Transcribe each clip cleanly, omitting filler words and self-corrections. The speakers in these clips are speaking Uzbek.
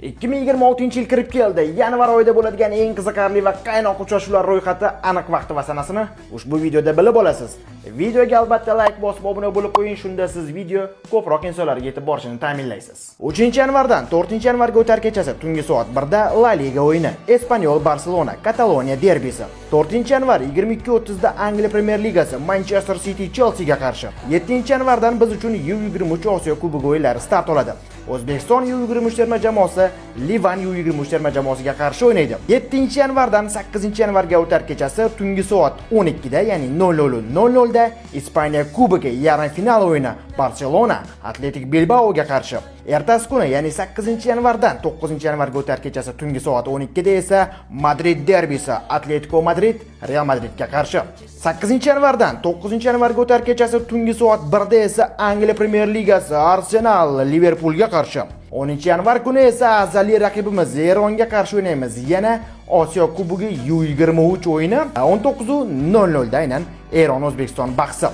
2026-yil kirib keldi. Yanvar oyida bo'ladigan eng qiziqarli va qaynoq uchrashuvlar ro'yxati aniq vaqti va sanasini ushbu videoda bilib olasiz. Videoga albatta like bosib obuna bo'lib qo'ying, shunda siz video ko'proq insonlarga yetib borishini ta'minlaysiz. 3-yanvardan 4-yanvarga o'tar kechasi tungi soat 1 da La Liga o'yini, Espanyol Barselona, Kataloniya derbisi. 4-yanvar 22:30 da Angliya Premier Ligasi Manchester City Chelsea ga qarshi. 7-yanvardan biz uchun U23 Osiyo Kubogi o'yinlari start oladi. O'zbekiston U23 terma jamoasi Livan U23 terma jamoasiga qarshi o'ynaydi. 7-yanvardan 8-yanvarga o'tar kechasi tungi soat 12 da, ya'ni 00:00 da Ispaniya Kubogi yarim final o'yini Barselona Atletik Bilbao ga qarshi. Ertasi kuni, ya'ni 8-yanvardan 9-yanvarga o'tar kechasi tungi soat 12 da esa Madrid derbisi Atletico Madrid Real Madridga qarshi. 8-yanvardan 9-yanvarga o'tar kechasi tungi soat 1 da esa Angliya Premier Ligasi Arsenal Liverpoolga qarshi. 10-yanvar kuni esa azaliy raqibimiz Eronga qarshi o'ynaymiz. Yana Osiyo Kubogi U23 o'yini 19:00 da aynan Eron O'zbekiston bahsi.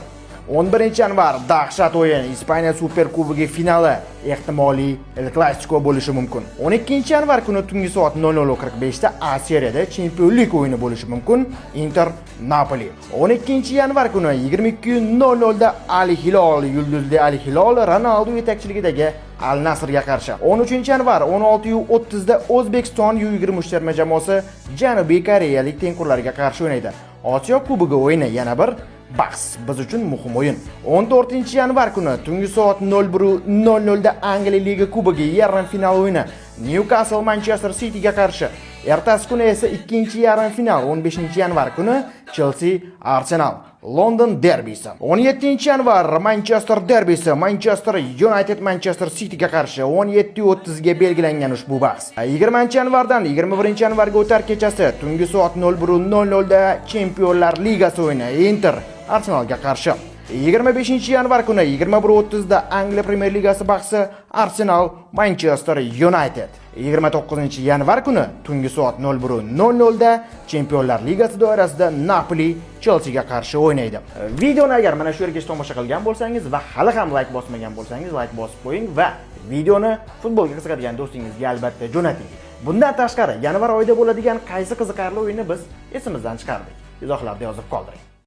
11-yanvar dahshat o'yin Ispaniya Super Kubogi finali ehtimoliy El Clasico bo'lishi mumkin. 12-yanvar kuni tungi soat 00:45 da A seriyada chempionlik o'yini bo'lishi mumkin. Inter Napoli. 12-yanvar kuni 22:00 da Al Hilol, yulduzli Al Hilol Ronaldo yetakchiligidagi Al Nasrga qarshi. 13-yanvar 16:30 da O'zbekiston U23 terma jamoasi Janubiy Koreyalik tengqurlariga qarshi o'ynaydi. Osiyo Kubogi o'yini yana bir bahs, biz uchun muhim o'yin. 14-yanvar kuni tungi soat 01:00 da Angliya Liga Kubogi yarim final o'yini Newcastle Manchester City ga qarshi. Ertasi kuni esa ikkinchi yarim final 15-yanvar kuni Chelsea Arsenal London derbisi. 17-yanvar Manchester derbisi Manchester United Manchester City ga qarshi 17:30 ga belgilangan ushbu bahs. 20-yanvardan 21-yanvarga o'tar kechasi tungi soat 01:00 da Chempionlar Ligasi o'yini Inter Arsenalga qarshi. 25-yanvar kuni 21:30 da Angliya Premier Ligasi bahsi Arsenal Manchester United. 29-yanvar kuni tungi soat 01:00 da Chempionlar Ligasi doirasida Napoli Chelsea ga qarshi o'ynaydi. Videoni agar mana shu yergacha tomosha qilgan bo'lsangiz va hali ham like bosmagan bo'lsangiz like bosib qo'ying va videoni futbolga qiziqadigan do'stingizga albatta jo'nating. Bundan tashqari yanvar oyida bo'ladigan qaysi qiziqarli o'yinni biz esimizdan chiqardik? Izohlarda yozib qoldiring.